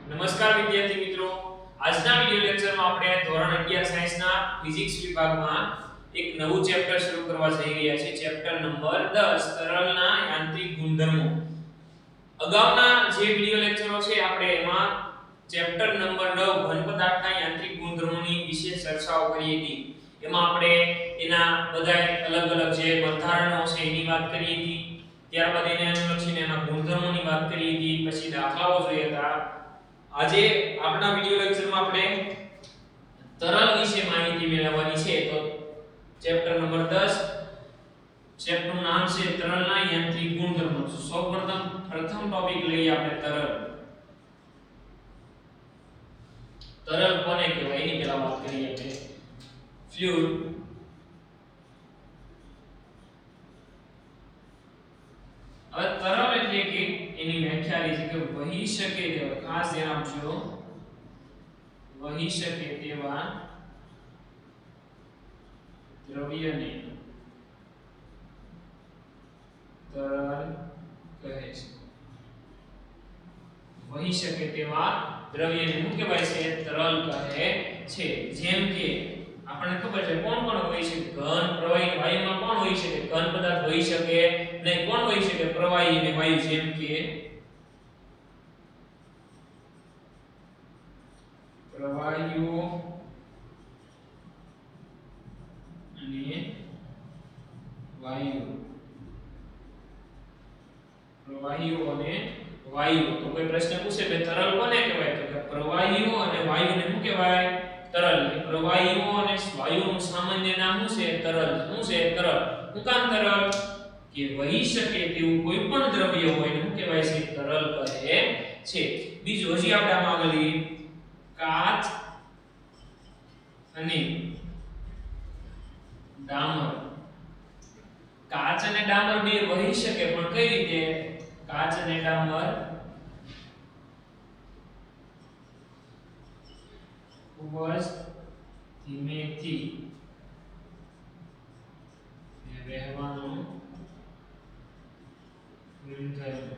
નમસ્કાર વિદ્યાર્થી મિત્રો, આજના વિડિયો લેક્ચરમાં આપણે ધોરણ 11 સાયન્સના ફિઝિક્સ વિભાગમાં એક નવું ચેપ્ટર શરૂ કરવા જઈ રહ્યા છીએ. ચેપ્ટર નંબર 10 તરલના યાંત્રિક ગુણધર્મો. અગાઉના જે વિડિયો લેક્ચરો છે આપણે એમાં ચેપ્ટર નંબર 9 ઘન પદાર્થના યાંત્રિક ગુણધર્મોની વિશેષ ચર્ચાઓ કરી હતી. એમાં આપણે એના બધા અલગ-અલગ જે બંધારણો છે એની વાત કરી હતી. ત્યારબાદ એને અનુલક્ષીને એના ગુણધર્મોની વાત કરી હતી. પછી દાખલાઓ જોયા હતા. આજે આપણા વિડિયો લેક્ચરમાં આપણે તરલ વિશે માહિતી મેળવવાની છે. તો ચેપ્ટર નંબર 10 ચેપ્ટરનું નામ છે તરલના યાંત્રિક ગુણધર્મો. પ્રથમ ટોપિક લઈએ આપણે તરલ. તરલ કોને કહેવાય એની પહેલા વાત કરીએ આપણે. ફ્લુઇડ હવે તરલ એટલે કે એની વ્યાખ્યા એ છે કે વહી શકે તેવા, ખાસ ધ્યાન આપજો, વહી શકે તેવા દ્રવ્યને તરલ કહે છે. વહી શકે તેવા દ્રવ્યને શું કહેવાય છે? તરલ કહે છે. જેમ કે આપણને ખબર છે કોણ વહી શકે? ઘન, પ્રવાહી, વાયુમાં કોણ વહી શકે? ઘન પદાર્થ વહી શકે નહીં. કોણ વહી શકે? પ્રવાહી અને વાયુ. જેમ કે પ્રવાહીઓ અને વાયુ. પ્રવાહીઓ અને વાયુ. તો કોઈ પ્રશ્ન પૂછે કે તરલ કોને કહેવાય? તો કે પ્રવાહીઓ અને વાયુને શું કહેવાય? તરલ. પ્રવાહીઓ અને વાયુનું સામાન્ય નામ શું છે? તરલ. શું છે? તરલ. શું કામ તરલ? કે વહી શકે તેવું કોઈ પણ દ્રવ્ય હોય એને શું કહેવાય છે? તરલ કહે છે. બીજું હજી આપણે આમાં આગળ લઈએ. કાચ અને ડામર. કાચ અને ડામર બે વહી શકે, પણ કઈ રીતે? કાચ અને ડામર ખૂબ જ ધીમેથી વહેવાનું ગુણધર્મ ધરાવે.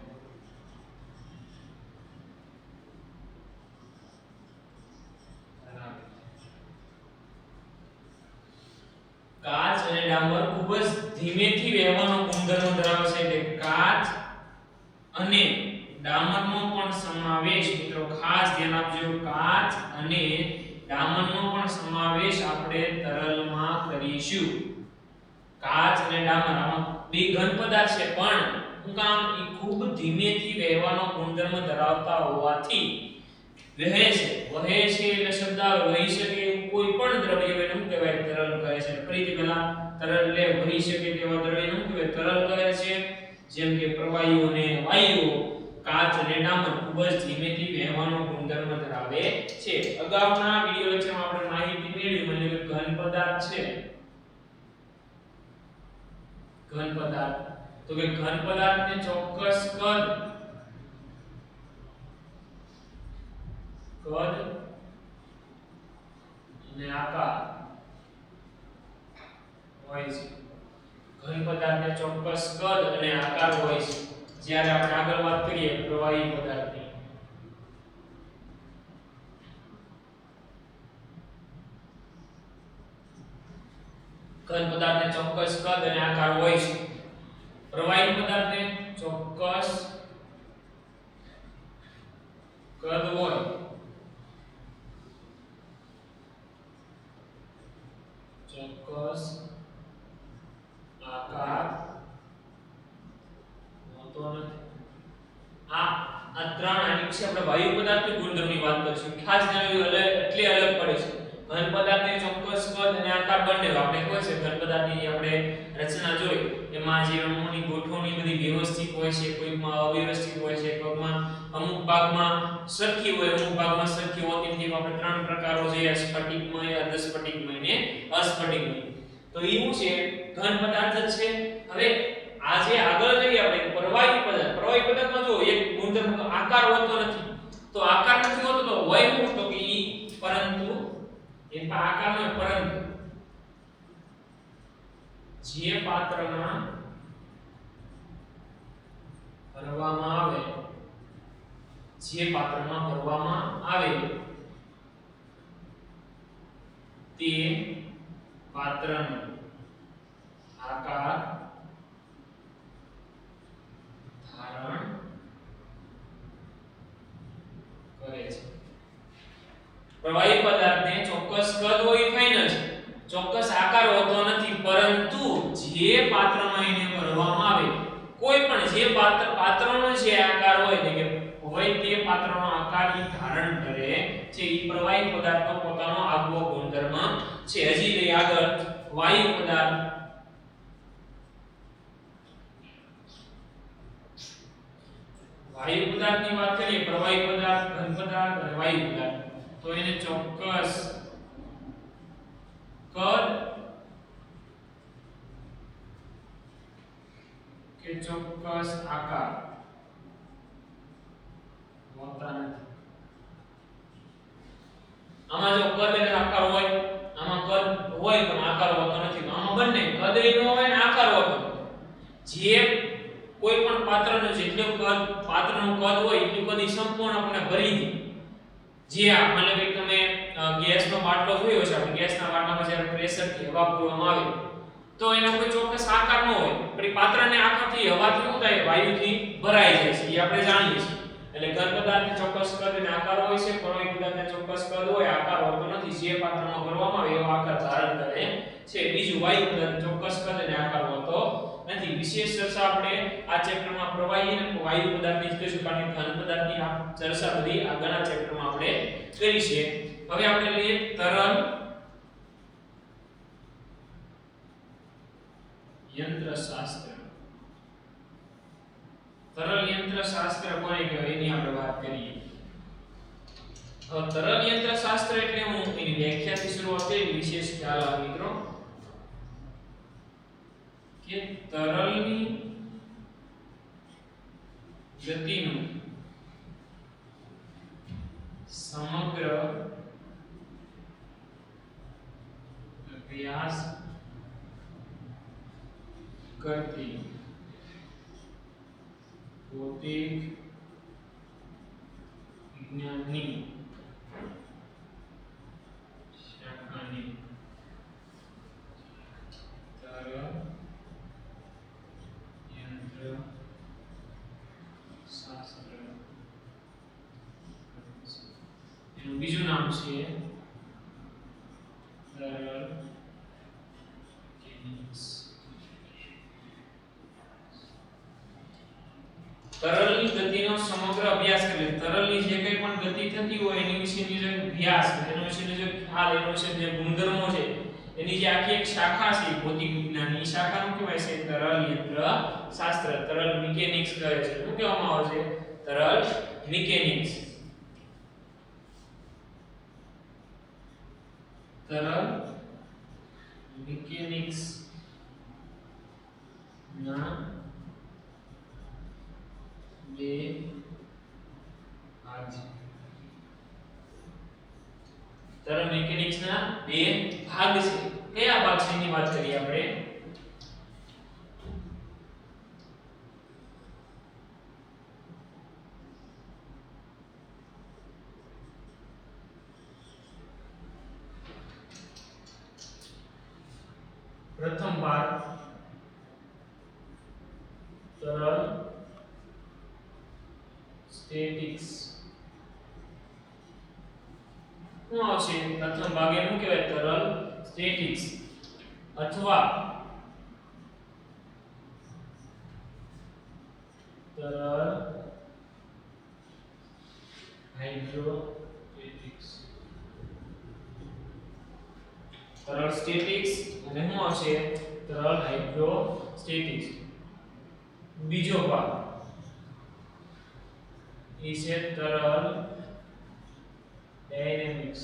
કાચ અને ડામર ખૂબ જ ધીમેથી વહેવાનો ગુણધર્મ ધરાવે છે. એટલે કાચ અને ડામરનો પણ સમાવેશ, મિત્રો ખાસ ધ્યાન આપજો, કાચ અને ડામરનો પણ સમાવેશ આપણે તરલમાં કરીશું. કાચ અને ડામર આમાં બે ઘન પદાર્થ છે, પણ શું કામ? એ ખૂબ ધીમેથી વહેવાનો ગુણધર્મ ધરાવતા હોવાથી વહે છે. વહે છે એટલે શબ્દ આવે વહી શકે એવું કોઈ પણ દ્રવ્ય હોય શું કહેવાય? તરલ કહે છે. ફરીથી પહેલા તરલ એટલે વહી શકે તેવા દ્રવ્યને શું કહેવાય? તરલ કહે છે. જેમ કે પ્રવાહીઓ અને વાયુઓ, કાચ અને ડામર ખૂબ જ ધીમેથી વહેવાનો ગુણધર્મ ધરાવે છે. અગાઉના વિડિયો લેક્ચરમાં આપણે માહિતી મેળવી મને કે ઘન પદાર્થ છે. ઘન પદાર્થ તો કે ઘન પદાર્થને ચોક્કસ કદ અને આકાર હોય છે. ઘન પદાર્થને ચોક્કસ કદ અને આકાર હોય છે. જ્યારે આપણે આગળ વાત કરીએ પ્રવાહી પદાર્થની, ઘન પદાર્થને ચોક્કસ કદ અને આકાર હોય છે. પ્રવાહી પદાર્થને ચોક્કસ કદ હોય, ચોક્કસ આકાર હોતો નથી. આ ત્રણ આની વિશે આપણે વાયુ પદાર્થની ગુણધર્મની વાત કરીશું. ખાસ ધ્યાન એટલે અલગ પડે છે. ઘન પદાર્થને ચોક્કસ કદ અને આકાર બંને આપણે કહે છે. ઘન પદાર્થની આપણે રચના જોઈ, એમાં જે અણુઓની ગોઠવણી બધી વ્યવસ્થિત હોય છે, કોઈમાં અવ્યવસ્થિત હોય છે, કોઈમાં અમુક ભાગમાં સરખી હોય, અમુક ભાગમાં સરખી હોતી નથી. આપણે ત્રણ પ્રકારો જોયા: સ્ફટિકમય, અર્ધસ્ફટિકમય અને અસ્ફટિકમય. તો એ શું છે? ઘન પદાર્થ જ છે. હવે આજે આગળ જઈએ આપણે પ્રવાહી પદાર્થ. પ્રવાહી પદાર્થમાં જો એક ગુણધર્મ આકાર હોતો નથી. તો આકાર નથી હોતો તો હોય શું? તો કે ઈ પરંતુ એનો આકાર ન, પરંતુ જે પાત્રમાં ભરવામાં આવે જે પાત્રમાં ભરવામાં આવે તે પાત્રનો આકાર ધારણ કરે છે. પ્રવાહી પદાર્થને ચોક્કસ કદ હોય ફાઇનલ છે, ચોક્કસ આકાર હોતો નથી, પરંતુ જે પાત્રમાં એને ભરવામાં આવે, કોઈ પણ જે પાત્રનો જે આકાર હોય કે હોય તે પાત્રનો આકાર ધારણ કરે છે, એ પ્રવાહી પદાર્થનો પોતાનો આગવો ગુણધર્મ છે. હજી લઈ આગળ વાયુ પદાર્થ. વાયુ પદાર્થની વાત કરીએ, પ્રવાહી પદાર્થ, ઘન પદાર્થ અને વાયુ પદાર્થ, તો એને ચોક્કસ કદ કે ચોક્કસ આકાર હોતા નથી. આમાં જો કદ અને આકાર હોય, આમાં કદ હોય પણ આકાર હોતો નથી, તો આમાં બંને કદ ય ન હોય ને આકાર હોતો નથી. જે કોઈ પણ પાત્રનો જેટલું કદ, પાત્રનું કદ હોય એટલું કદ સંપૂર્ણપણે ભરી દે. જે આ માનો કે તમે ગેસનો બાટલો જોયો છે, આપણે ગેસના બાટલામાં જ્યારે પ્રેશરથી હવા પૂરવામાં આવે તો એનો કોઈ ચોક્કસ આકાર ન હોય, પણ એ પાત્રને આખાથી હવાથી શું થાય, વાયુથી ભરાઈ જાય છે, એ આપણે જાણીએ છીએ. એટલે ઘન પદાર્થને ચોક્કસ કદ અને આકાર હોય છે, પ્રવાહી પદાર્થને ચોક્કસ કદ હોય, આકાર હોતો નથી. જે પાત્રમાં ભરવામાં આવે એવો આકાર ધારણ કરે છે. બીજું વાયુ પદાર્થ ચોક્કસ કદ અને આકાર હોતો નથી. વિશેષ ચર્ચા આપણે આ ચેપ્ટરમાં પ્રવાહી અને વાયુ પદાર્થની જ કરીશું, કારણ કે ઘન પદાર્થની આ ચર્ચા બધી આગળના ચેપ્ટરમાં આપણે કરી છે. હવે આપણે લઈએ તરલ યંત્રશાસ્ત્ર. તરલ યંત્રશાસ્ત્ર કોને કહેવાય એની આપણે વાત કરીએ. હવે તરલ યંત્રશાસ્ત્ર એટલે હું એની વ્યાખ્યાથી શરૂઆત કરી, વિશેષ ખ્યાલ આવે મિત્રો કે તરલની ગતિનો સમગ્ર અભ્યાસ કરતી ભૌતિક વિજ્ઞાનની શાખાની તરલ યંત્રશાસ્ત્ર. એનું બીજું નામ છે તરલ મિકેનિક્સ. તરલની ગતિનો સમગ્ર અભ્યાસ કરે. તરલની જે કંઈ પણ ગતિ થતી હોય એની વિશેની જે અભ્યાસ, એનો વિશેનો જે ખ્યાલ, એનો વિશે જે ગુણધર્મો છે, એની જે આખી એક શાખા છે ભૌતિક વિજ્ઞાનની, શાખાનું કહેવાય છે તરલ યંત્રશાસ્ત્ર. તરલ મિકેનિક્સ કહે છે. શું કહેવામાં આવે છે? તરલ મિકેનિક્સ. તરલ મિકેનિક્સ ના બે ભાગ છે. તરલ મિકેનિક્સ ના બે ભાગ છે. કયા ભાગ છે એની વાત કરીએ આપણે. પ્રથમ ભાગ તરલ સ્ટેટિક્સ. શું આવશે? પ્રથમ ભાગ એનું કહેવાય તરલ સ્ટેટિક્સ અથવા તરલ હાઇડ્રોસ્ટેટિક્સ. તરલ સ્ટેટિક્સ અને શું આવશે? તરલ હાઇડ્રોસ્ટેટિક્સ. બીજો ભાગ એ છે તરલ ડાયનેમિક્સ.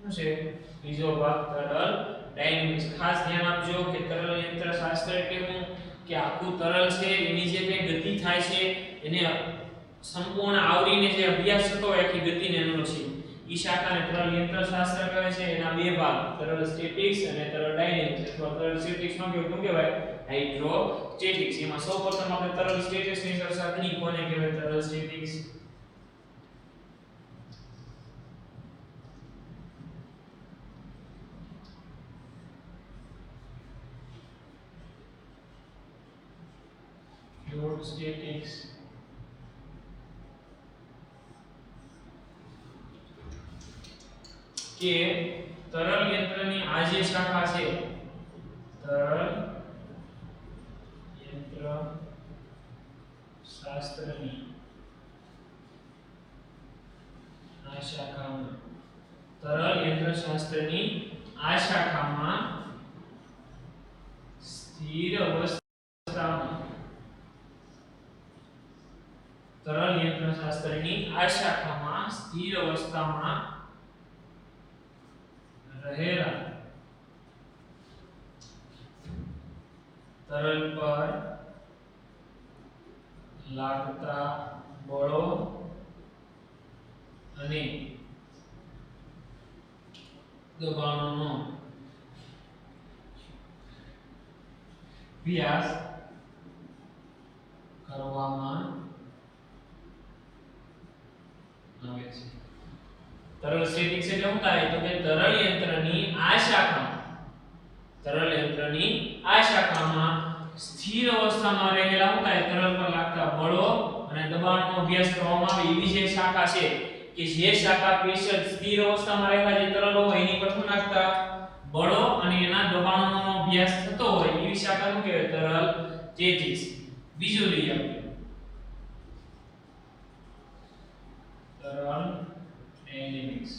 શું છે બીજો ભાગ? તરલ ડાયનેમિક્સ. ખાસ ધ્યાન આપજો કે તરલ યંત્રશાસ્ત્ર એટલે શું કે આખું તરલ છે એની જે કઈ ગતિ થાય છે એને સંપૂર્ણ આવરીને જે અભ્યાસ થતો હોય આખી ગતિને એનો છે ઈ શાખાને તરલ યંત્રશાસ્ત્ર કહે છે. એના બે ભાગ તરલ સ્ટેટિક્સ અને તરલ ડાયનેમિક્સ. અથવા તરલ સ્ટેટિક્સ માં કેવું કહેવાય? હાઇડ્રોસ્ટેટિક્સ. એમાં સૌપ્રથમ આપણે તરલ સ્ટેટિક્સ ની ચર્ચા કરી. કોને કહેવાય તરલ સ્ટેટિક્સ? ફ્લુઇડ સ્ટેટિક્સ કે તરલ યંત્રની આ જે શાખા છે, તરલ યંત્ર શાસ્ત્રની આ શાખામાં, તરલ યંત્રશાસ્ત્રની આ શાખામાં સ્થિર અવસ્થામાં, તરલ યંત્રશાસ્ત્રની આ શાખામાં સ્થિર અવસ્થામાં રહેલા તરલ પર લાગતા બળો અને દબાણોનો અભ્યાસ કરવામાં આવે છે. તરલ સ્ટેટિક્સ એટલે શું થાય તો કે તરલ યંત્રની આ શાખામાં, તરલ યંત્રની આ શાખામાં સ્થિર અવસ્થામાં રહેલા શું થાય તરલ પર લાગતા બળો અને દબાણનો અભ્યાસ કરવામાં આવે. એવી જે શાખા છે કે જે શાખા પેશલ સ્થિર અવસ્થામાં રહેલા જે તરલો હોય એની પર શું લાગતા બળો અને એના દબાણોનો અભ્યાસ થતો હોય એવી શાખાનું કહેવાય તરલ સ્ટેટિક્સ. બીજું લઈ આપણે તરલ ડાયનેમિક્સ.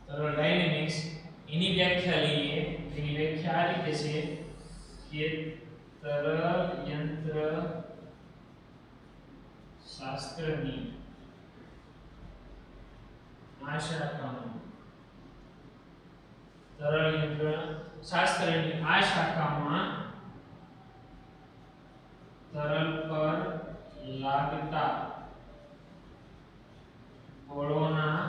તરલ ડાયનેમિક્સ એની વ્યાખ્યા લઈએ. એની વ્યાખ્યા આ રીતે છે કે તરલ યંત્ર શાસ્ત્રની આ શાખામાં, તરલ યંત્ર શાસ્ત્રની આ શાખામાં તરલ પર લાગતા બળોના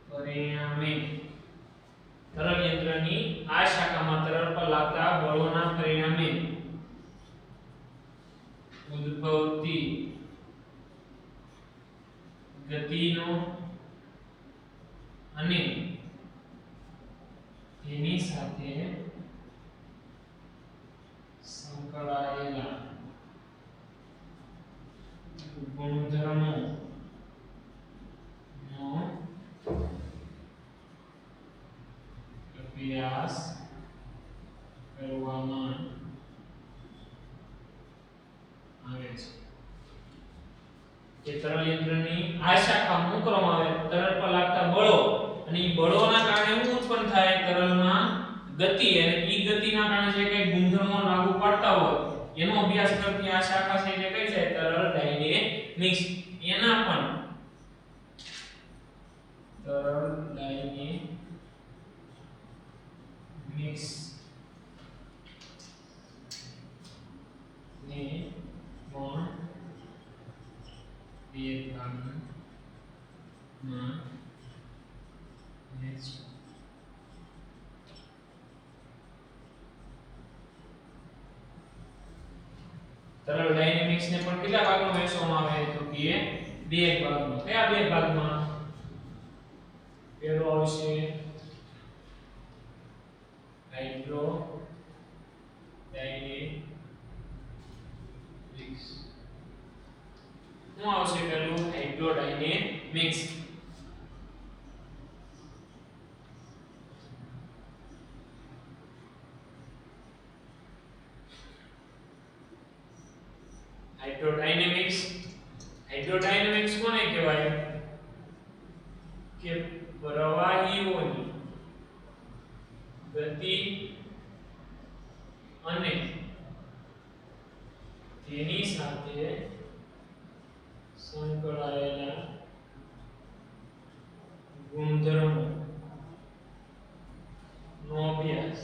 પરિણામે, તરલ યંત્રની આ શાખામાં તરલ પર લાગતા બળોના પરિણામે ઉદ્ભવતી ગતિનો અને તેની સાથે સંકળાયેલા ગુણધર્મો નો અભ્યાસ કરવામાં આવે છે. કે તરલ યંત્રની આ શાખામાં શું કરવામાં આવે તરલ પર લાગતા બળો અને એ બળોના કારણે શું ઉત્પન્ન થાય તરલમાં ગતિ અને એ ગતિના કારણે જે કઈ ગુણધર્મો લાગુ પડતા હોય એનો અભ્યાસ કરતી આ શાખા છે એટલે કઈ છે તરલ ડાયનેમિક્સ. એના પણ તરલ ડાયનેમિક્સ ને પણ બે ભાગમાં વહેંચો. તરલ ડાયનેમિક્સ ને પણ કેટલા ભાગમાં વહેંચવામાં આવે તો કે બે ભાગમાં. કયા બે ભાગમાં? પહેલો આવશે હાઇડ્રો ડાયનેમિક્સ. શું આવશે પેલું હાઇડ્રો ડાયનેમિક્સ. હાઇડ્રોડાયનેમિક્સ, હાઇડ્રોડાયનેમિક્સ કોને કહેવાય કે પ્રવાહીઓની ગતિ અને તેની સાથે સંકળાયેલા ગુણધર્મો નો અભ્યાસ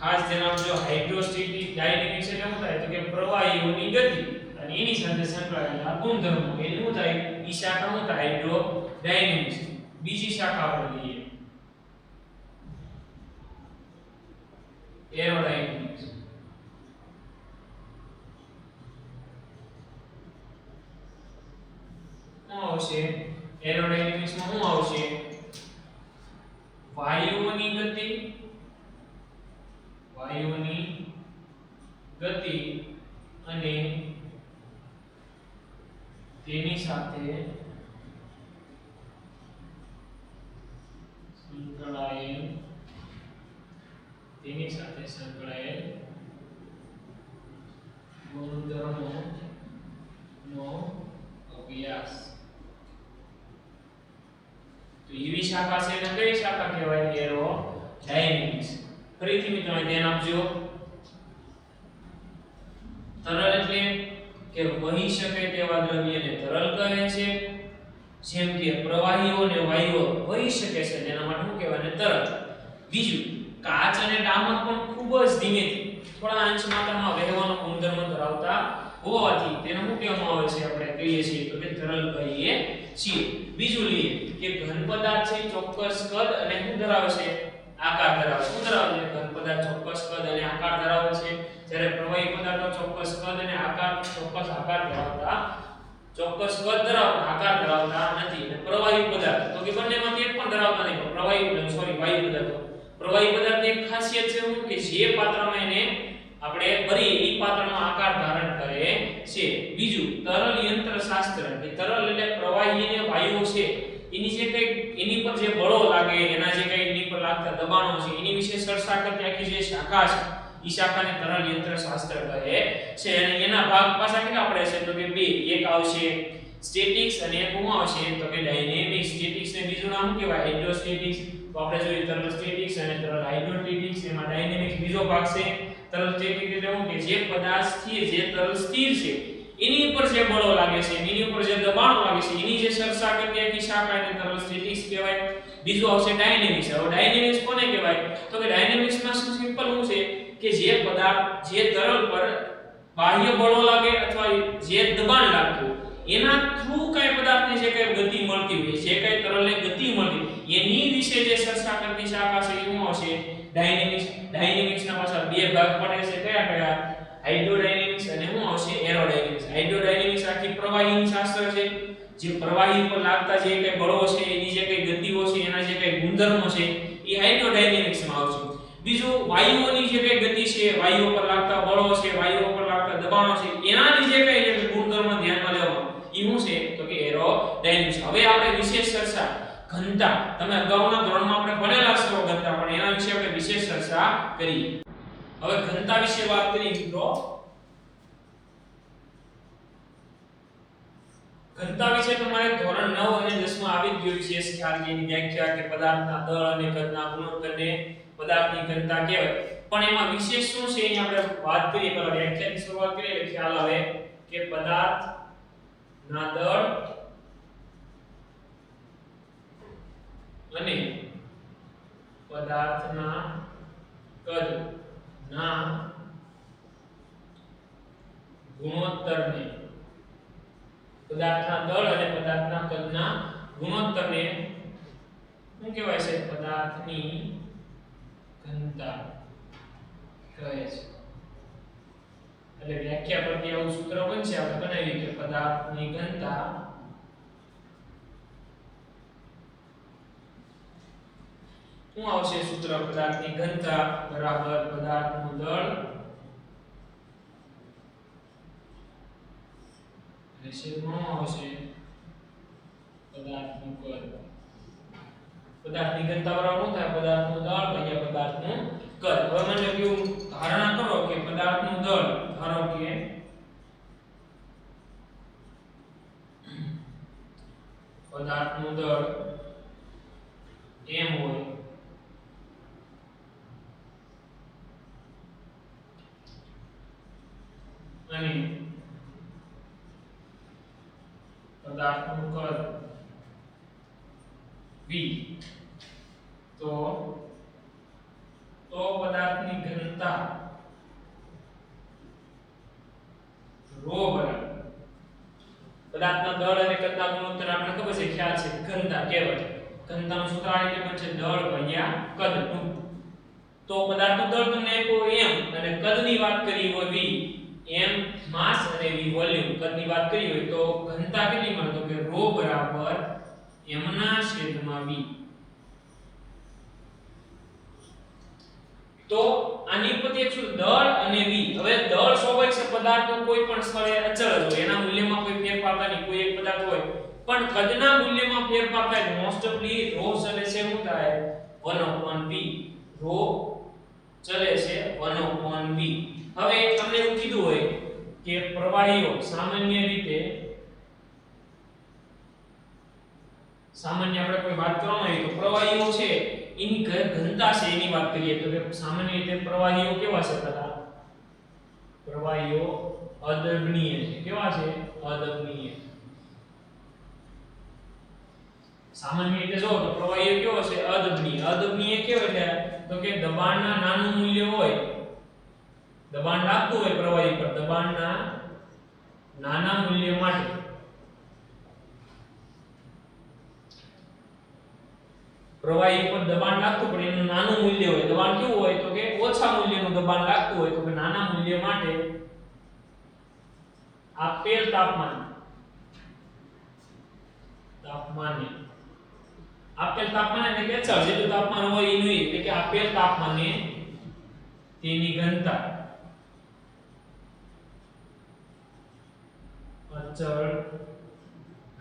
ખાસ ધ્યાન આપજો હાઇડ્રોસ્ટેટિક ડાયનેમિક્સ એટલે શું થાય તો કે પ્રવાહીઓની ગતિ અને એની સાથે સંકળાયેલા ગુણધર્મો એટલે શું થાય ઈ શાખા શું થાય હાઇડ્રોડાયનેમિક્સ બીજી શાખા આપણે લઈએ એરોડાયનેમિક્સ આવશે એરોડાયનેમિક્સ માં શું આવશે વાયુઓની ગતિ અને તેની સાથે સંકળાયેલ ગુણધર્મોનો અભ્યાસ તો એવી શાખા છે ને કઈ શાખા કહેવાય એરોડાયનેમિક્સ ફરીથી મિત્રો ધ્યાન આપજો તરલ એટલે કે વહી શકે તેવા દ્રવ્યને તરલ કહે છે જેમ કે પ્રવાહીઓ અને વાયુઓ વહી શકે છે તેના માટે શું કહેવાય ને તરલ બીજું કાચ અને ડામર પણ ખૂબ જ ધીમેથી થોડા અંશ માત્રામાં વહેવાનો ગુણધર્મ ધરાવતા હોવાથી તેને શું કહેવામાં આવે છે આપણે કહીએ છીએ તો કે તરલ કહીએ છીએ બીજું લઈએ કે ઘન પદાર્થ છે ચોક્કસ કદ અને શું ધરાવે છે આકાર ધરાવે શું ધરાવે છે ઘન પદાર્થ ચોક્કસ કદ અને આકાર ધરાવે છે જ્યારે પ્રવાહી પદાર્થો ચોક્કસ કદ અને ચોક્કસ આકાર ધરાવતા નથી અને પ્રવાહી પદાર્થ તો કે બંનેમાંથી એક પણ ધરાવતા નહીં વાયુ પદાર્થો પ્રવાહી પદાર્થની એક ખાસિયત છે શું કે જે પાત્રમાં એને આપણે ભરીએ એ પાત્રનો આકાર ધારણ કરે છે બીજું તરલ યંત્રશાસ્ત્ર કે તરલ એટલે પ્રવાહી અને વાયુઓ છે એની પર જે બળો લાગે એના જે કઈ એની પર લાગતા દબાણો છે એની વિશે ચર્ચા કરતી આખી જે શાખા છે ઈ શાખાને તરલ યંત્રશાસ્ત્ર કહે છે અને એના ભાગ પાછા કેટલા પડે છે તો કે બે એક આવશે સ્ટેટિક્સ અને એક શું આવશે તો કે ડાયનેમિક સ્ટેટિક્સ ને બીજું નામ શું કહેવાય હાઇડ્રોસ્ટેટિક્સ તો આપણે જોઈએ તરલ સ્ટેટિક્સ અને તરલ હાઇડ્રોસ્ટેટિક્સ એમાં ડાયનેમિક્સ બીજો ભાગ છે તરલ સ્ટેટિક એટલે શું કે જે પદાર્થ સ્થિર જે તરલ સ્થિર છે એની ઉપર જે બળો લાગે છે એની ઉપર જે દબાણો લાગે છે એની જે ચર્ચા કરતી આખી શાખા એને તરલ સ્ટેટિક્સ કહેવાય બીજું આવશે ડાયનેમિક્સ હવે ડાયનેમિક્સ કોને કહેવાય તો કે ડાયનેમિક્સમાં શું સિમ્પલ શું છે કે જે પદાર્થ જે તરલ પર બાહ્ય બળો લાગે અથવા જે દબાણ લાગતું એના થ્રુ કઈ પદાર્થની જે કઈ ગતિ મળતી હોય જે કઈ તરલને ગતિ મળતી એની વિશે જે ચર્ચા કરતી શાખા છે એ શું આવશે ડાયનેમિક્સના પાછા બે ભાગ પડે છે કયા હાઇડ્રોડાયનેમિક્સ અને શું આવશે એરોડાયનેમિક્સ હાઇડ્રોડાયનેમિક્સ આખી પ્રવાહીની શાસ્ત્ર છે જે પ્રવાહી પર લાગતા જે કઈ બળો છે એની જે કઈ ગતિઓ છે એના જે કઈ ગુણધર્મો છે એ હાઇડ્રોડાયનેમિક્સમાં આવશે બીજું વાયુઓની જે કઈ ગતિ છે વાયુઓ પર લાગતા બળો છે વાયુઓ પર લાગતા દબાણો છે એનાની જે કઈ ગુણધર્મ ધ્યાનમાં લેવામાં એ શું છે તો કે એરોડાયનેમિક્સ હવે આપણે વિશેષ ચર્ચા ઘનતા તમે અગાઉના ધોરણમાં આપણે ભણેલા છો ઘનતા પણ એના વિશે આપણે વિશેષ ચર્ચા કરી હવે ઘનતા વિશે વાત કરીએ મિત્રો ઘનતા વિશે તમારે ધોરણ 9 અને 10 માં આવી જ ગયું વિશેષ ખ્યાલ કે એની વ્યાખ્યા કે પદાર્થના દળ અને કદના ગુણોત્તરને પદાર્થની ઘનતા કહેવાય પણ એમાં વિશેષ શું છે અહીં આપણે વાત કરીએ પહેલા વ્યાખ્યાની શરૂઆત કરીએ એટલે ખ્યાલ આવે કે પદાર્થના દળ અને પદાર્થના કદના ગુણોત્તરને પદાર્થના દળ અને પદાર્થના કદના ગુણોત્તરને શું કહેવાય છે પદાર્થની ઘનતા કહે છે એટલે વ્યાખ્યા પરથી આવું સૂત્ર બનશે આપણે બનાવીએ કે પદાર્થની ઘનતા શું આવશે સૂત્ર પદાર્થની ઘનતા બરાબર પદાર્થનું દળ રેશિયોમાં આવશે પદાર્થનું કદ પદાર્થની ઘનતા બરાબર શું થાય પદાર્થનું દળ ભાગ્યા પદાર્થનું કદ હવે મને કેવું ધારણા કરો કે પદાર્થનું દળ ધારો કે પદાર્થનું દળ m હોય અને પદાર્થનું કદ v તો તો પદાર્થની ઘનતા ρ બરાબર પદાર્થના દળ અને કદના ગુણોત્તર આપણે ખબર છે ખ્યાલ છે ઘનતા કહેવાય ઘનતાનું સૂત્ર આ રીતે બનશે દળ ભાગ્યા કદ તો પદાર્થનું દળ તમને આપ્યો m અને કદની વાત કરી હોય v m માસ અને v વોલ્યુમ કદની વાત કરી હોય તો ઘનતા કેટલી મળે તો કે ρ બરાબર m ના છેદમાં v તો આની ઉપરથી એક શું દળ અને v હવે દળ સ્વાભાવિક છે પદાર્થનો કોઈ પણ સ્થળે અચળ હોય એના મૂલ્યમાં કોઈ ફેરફાર થાય નહીં કોઈ એક પદાર્થ હોય પણ કદના મૂલ્યમાં ફેરફાર થાય મોસ્ટ ઓફલી ρ ચલે છે શું થાય 1/v ρ ચલે છે 1/v હવે તમને એવું કીધું હોય કે પ્રવાહીઓ સામાન્ય આપણે કોઈ વાત કરવામાં આવી તો પ્રવાહીઓ છે એની ઘનતા છે એની વાત કરીએ તો કે સામાન્ય રીતે પ્રવાહીઓ કેવા છે બધા પ્રવાહીઓ અદબનીય છે કેવા છે અદબનીય સામાન્ય રીતે જો તો પ્રવાહીઓ કેવો છે અદબનીય કેવો એટલે તો કે દબાણના નાનું મૂલ્ય હોય દબાણ લાગતું હોય પ્રવાહી પર દબાણના નાના મૂલ્ય માટે પ્રવાહી પર દબાણ લાગતું પણ એનું નાનું મૂલ્ય હોય દબાણ કેવું હોય તો કે ઓછા મૂલ્યનું દબાણ લાગતું હોય તો કે નાના મૂલ્ય માટે આપેલ તાપમાન એટલે કે અચળ જેટલું તાપમાન હોય એનું એટલે કે આપેલ તાપમાને તેની ઘનતા અચળ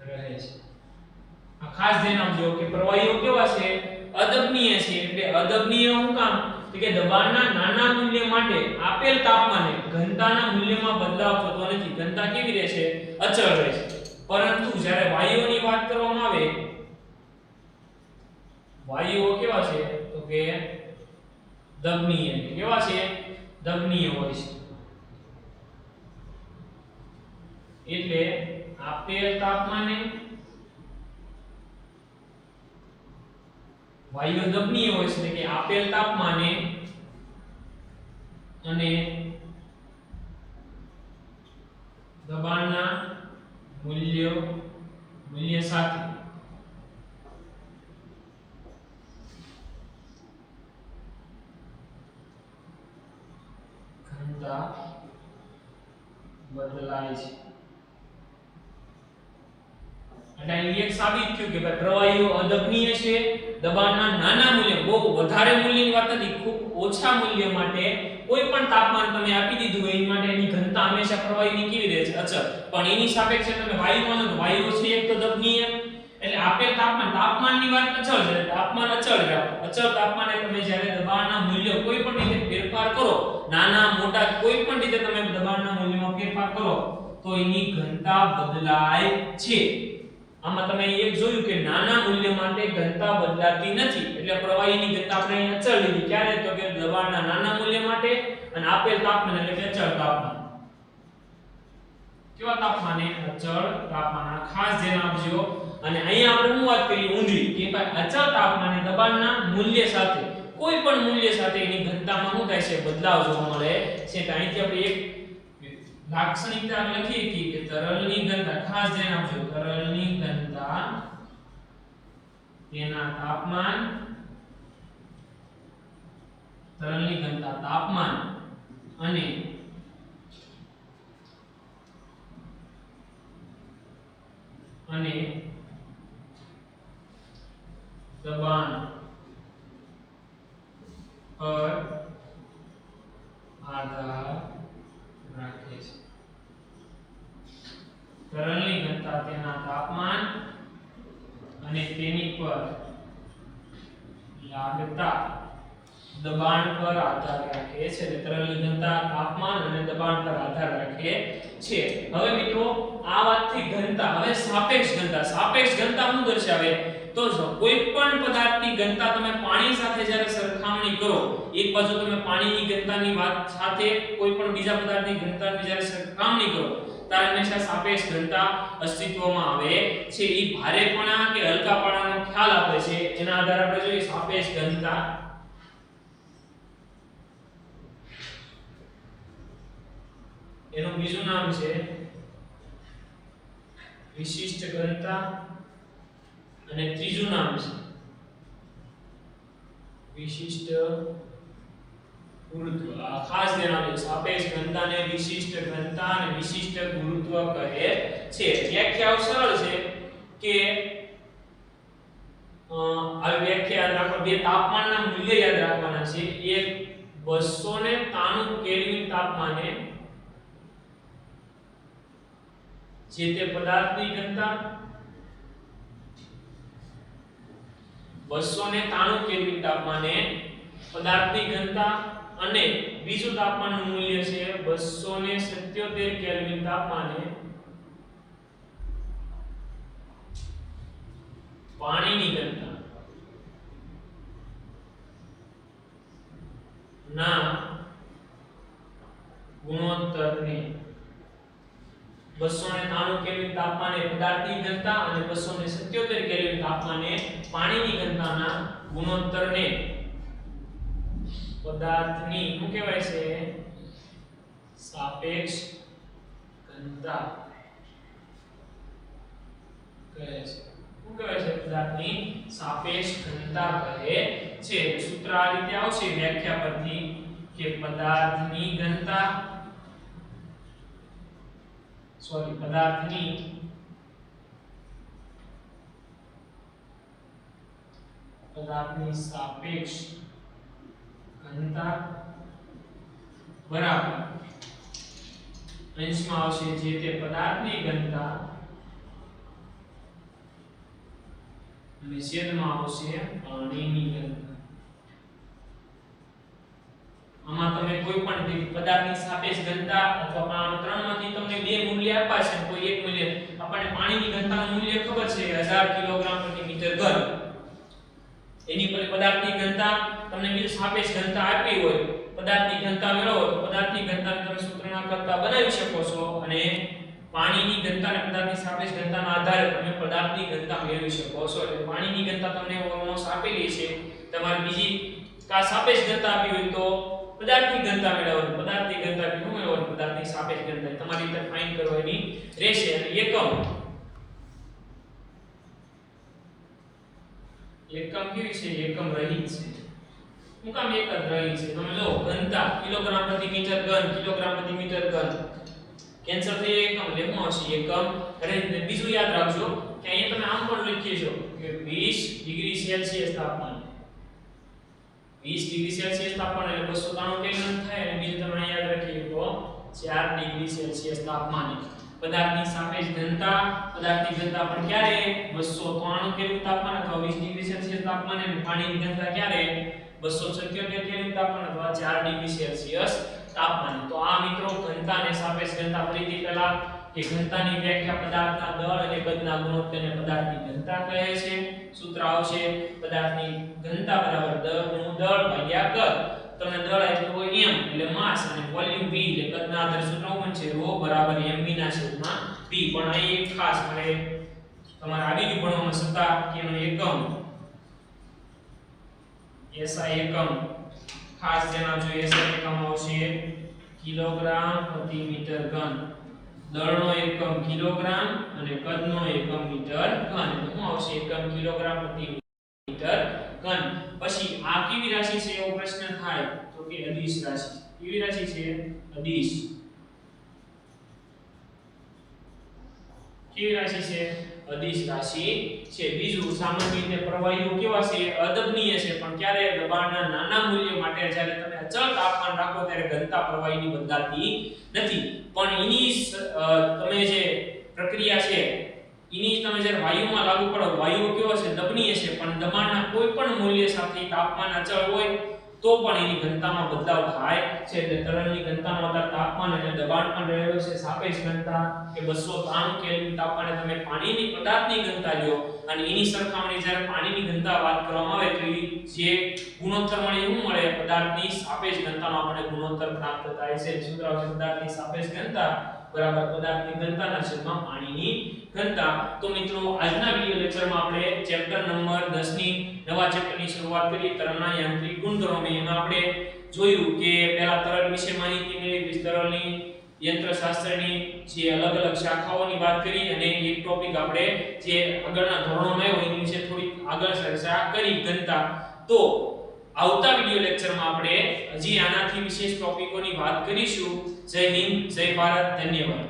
રહે છે આ ખાસ ધ્યાન આપજો કે પ્રવાહીઓ કેવા છે અદબનીય છે એટલે અદબનીય શું કામ તો કે દબાણના નાના મૂલ્ય માટે આપેલ તાપમાને ઘનતાના મૂલ્યમાં બદલાવ થતો નથી ઘનતા કેવી રહે છે અચળ રહે છે પરંતુ જ્યારે વાયુઓની વાત કરવામાં આવે વાયુઓ કેવા છે તો કે દબનીય કેવા છે દબનીય હોય છે એટલે આપેલ તાપમાને વાયુ દબનીય હોય છે કે આપેલ તાપમાને અને દબાણના મૂલ્ય સાથે ઘનતા બદલાય છે એટલે અહીં એક સાબિત થયું કે ભાઈ પ્રવાહીઓ અદબનીય છે દબાણના નાના મૂલ્ય બહુ વધારે મૂલ્યની વાત નથી ખૂબ ઓછા મૂલ્ય માટે કોઈ પણ તાપમાન તમે આપી દીધું હોય એ માટે એની ઘનતા હંમેશા પ્રવાહીની કેવી રહે છે અચળ પણ એની સાપેક્ષે તમે વાયુમાં જો વાયુઓ છે એક તો દબનીય એટલે આપેલ તાપમાનની વાત અચળ છે તાપમાન અચળ રાખો અચળ તાપમાને તમે જ્યારે દબાણના મૂલ્ય કોઈ પણ રીતે ફેરફાર કરો નાના મોટા કોઈ પણ રીતે તમે દબાણના મૂલ્યમાં ફેરફાર કરો તો એની ઘનતા બદલાય છે આમાં તમે એક જોયું કે નાના મૂલ્ય માટે ઘનતા બદલાતી નથી એટલે પ્રવાહીની ઘનતા આપણે અહીં અચળ લીધી ક્યારે તો કે દબાણના નાના મૂલ્ય માટે અને આપેલ તાપમાન એટલે કે અચળ તાપમાન કેવા તાપમાને અચળ તાપમાન ખાસ ધ્યાન આપજો અને અહીંયા આપણે શું વાત કરી ઊંધી કે ભાઈ અચળ તાપમાને દબાણના મૂલ્ય સાથે કોઈ પણ મૂલ્ય સાથે એની ઘનતામાં શું થાય છે બદલાવ જોવા મળે છે તો અહીંથી આપણે એક લાક્ષણિકતા લખીએ કે તરલની ઘનતા ખાસ ધ્યાન આપજો તરલની ઘનતા તેના તાપમાન તરલની ઘનતા તાપમાન અને દબાણ પર આધાર રાખે છે તરલની ઘનતા તેના તાપમાન અને તેની પર લાગતા દબાણ પર આધાર રાખે છે એટલે તરલની ઘનતા તાપમાન અને દબાણ પર આધાર રાખે છે હવે મિત્રો આ વાતથી ઘનતા હવે સાપેક્ષ ઘનતા શું દર્શાવે તો જો કોઈ પણ પદાર્થની ઘનતા તમે પાણી સાથે જ્યારે સરખામણી કરો એક બાજુ તમે પાણીની ઘનતાની વાત સાથે કોઈ પણ બીજા પદાર્થની ઘનતાની જ્યારે સરખામણી કરો ત્યારે હંમેશા સાપેક્ષ ઘનતા અસ્તિત્વમાં આવે છે ઈ ભારેપણા કે હલકાપણાનો ખ્યાલ આપે છે એના આધારે આપણે જોઈએ સાપેક્ષ ઘનતા એનું બીજું નામ છે વિશિષ્ટ ઘનતા અને ત્રીજું નામ છે વિશિષ્ટ ગુરુત્વ. ખાસ ધ્યાન આપજો, સાપેક્ષ ઘનતાને વિશિષ્ટ ઘનતા અને વિશિષ્ટ ગુરુત્વ કહે છે. વ્યાખ્યાઓ સરળ છે કે આ વ્યાખ્યા રાખો, બે તાપમાનના મૂલ્ય યાદ રાખવાના છે. એક 293 કેલ્વિન તાપમાને જે તે પદાર્થની ઘનતા, 293 કેલ્વિન તાપમાને પદાર્થની ઘનતા, અને બીજું તાપમાનનું મૂલ્ય છે 277 કેલ્વિન તાપમાને પાણીની ઘનતા ના ગુણોત્તરને. 293 કેલ્વિન તાપમાને પદાર્થની ઘનતા અને 277 કેલ્વિન તાપમાને પાણીની ઘનતાના ગુણોત્તરને પદાર્થની શું કહેવાય છે? સાપેક્ષ ઘનતા કહે છે. શું કહેવાય છે? પદાર્થની સાપેક્ષ ઘનતા કહે છે. સૂત્ર આ રીતે આવશે વ્યાખ્યા પરથી કે પદાર્થની સાપેક્ષ ઘનતા બરાબર અંશમાં આવશે જે તે પદાર્થની ઘનતા અને છેદમાં આવશે પાણીની ઘનતા. આમાં તમે કોઈ પણ પદાર્થની સાપેક્ષ ઘનતા અથવા આ ત્રણમાંથી તમને બે મૂલ્ય આપ્યા છે, કોઈ એક મૂલ્ય. આપણને પાણીની ઘનતાનું મૂલ્ય ખબર છે 1000 કિલોગ્રામ પ્રતિ મીટર ઘન. એની પર પદાર્થની ઘનતા તમને બીજું સાપેક્ષ ઘનતા આપી હોય, પદાર્થની ઘનતા મેળવો તો પદાર્થની ઘનતાને તમે સૂત્રના કરતા બનાવી શકો છો, અને પાણીની ઘનતા અને પદાર્થની સાપેક્ષ ઘનતાના આધારે તમે પદાર્થની ઘનતા મેળવી શકો છો. એટલે પાણીની ઘનતા તમને ઓલમોસ્ટ આપેલી છે, તમારે બીજી કા સાપેક્ષ ઘનતા આપી હોય તો પદાર્થની ઘનતા મેળવવાની, પદાર્થની ઘનતા શું મેળવવાની? પદાર્થની સાપેક્ષ ઘનતા તમારી રીતે ફાઇન્ડ કરવાની રહેશે. અને એકમ કેવી છે? એકમ રહિત છે. શું કામ એક જ રહી છે? તમે જો ઘનતા કિલોગ્રામ પ્રતિ મીટર ઘન, કિલોગ્રામ પ્રતિ મીટર ઘન કેન્સલ થઈ એકમ લેખમાં આવશે એકમ રહિત. બીજું યાદ રાખજો કે અહીંયા તમે આમ પણ લખી છો કે 20 ડિગ્રી સેલ્સિયસ તાપમાન, 20 ડિગ્રી સેલ્સિયસ તાપમાન એટલે 293 કેલ્વિન થાય. અને બીજું તમે યાદ રાખીએ તો 4 ડિગ્રી સેલ્સિયસ તાપમાને પદાર્થની સાપેક્ષ ઘનતા, પદાર્થની ઘનતા પણ ક્યારે 293 કેલ્વિન તાપમાન અથવા 20 ડિગ્રી સેલ્સિયસ તાપમાને, અને પાણીની ઘનતા ક્યારે 277 કેલ્વિન તાપમાન અથવા 4 ડિગ્રી સેલ્સિયસ તાપમાન. તો આ મિત્રો ઘનતા અને સાપેક્ષ ઘનતા ફરીથી પહેલા કે ઘનતાની વ્યાખ્યા પદાર્થના દળ અને કદના ગુણોત્તરને પદાર્થની ઘનતા કહે છે. સૂત્ર આવશે પદાર્થની ઘનતા બરાબર દળ ભાગ્યા કદ. તમને દળ આપ્યું હોય m એટલે માસ, અને વોલ્યુમ v એટલે કદના આધારે સૂત્ર બનશે ρ બરાબર mv ના છેદમાં v. પણ અહીં એક ખાસ મને તમારે આવી ગયું ભણવામાં છતાં કે એનો એકમ SI એકમ ખાસ ધ્યાન આપજો. SI એકમ આવશે કિલોગ્રામ પ્રતિ મીટર ઘન, દળનો એકમ કિલોગ્રામ અને કદનો એકમ મીટર ઘન. એટલે શું આવશે? એકમ કિલોગ્રામ પ્રતિ મીટર ઘન. પછી આ કેવી રાશિ છે એવો પ્રશ્ન થાય તો કે અદિશ રાશિ. કેવી રાશિ છે? અદિશ. કેવી રાશિ છે? અદિશ રાશિ છે. બીજું સામાન્ય રીતે પ્રવાહીઓ કેવા છે? અદબનીય છે, પણ ક્યારે દબાણના નાના મૂલ્ય માટે જ્યારે તમે અચળ તાપમાન રાખો ત્યારે ઘનતા પ્રવાહીની બદલાતી નથી. પણ એની તમે જે પ્રક્રિયા છે એની તમે જ્યારે વાયુમાં લાગુ કરો, વાયુઓ કેવો છે? દબનીય છે, પણ દબાણના કોઈ પણ મૂલ્ય સાથે તાપમાન અચળ હોય તો પણ એની ઘનતામાં બદલાવ થાય છે. એટલે તરલની ઘનતાનો આધાર તાપમાન અને દબાણ પણ રહેલો છે. સાપેક્ષ ઘનતા કે 293 કેલ્વિન તાપમાને તમે પાણીની પદાર્થની ઘનતા લ્યો અને એની સરખામણી જ્યારે પાણીની ઘનતા વાત કરવામાં આવે તો જે ગુણોત્તર મળે એવું મળે પદાર્થની સાપેક્ષ ઘનતાનો આપણે ગુણોત્તર પ્રાપ્ત થાય છે. સૂત્ર આવશે પદાર્થની સાપેક્ષ ઘનતા બરાબર પદાર્થની ઘનતાના છેદમાં પાણીની ઘનતા. તો મિત્રો આજના વિડિયો લેક્ચરમાં આપણે ચેપ્ટર નંબર 10 ની નવા ચેપ્ટરની શરૂઆત કરી, તરલના યાંત્રિક ગુણધર્મો. એમાં આપણે જોયું કે પહેલા તરલ વિશે માહિતી મેળવી, તરલની યંત્રશાસ્ત્રની જે અલગ અલગ શાખાઓની વાત કરી અને એક ટોપિક આપણે જે આગળના ધોરણોમાં આવ્યો એની વિશે થોડી આગળ ચર્ચા કરી ઘનતા. તો આવતા વિડિયો લેક્ચરમાં આપણે હજી આનાથી વિશેષ ટોપિકોની વાત કરીશું. જય હિન્દ, જય ભારત, ધન્યવાદ.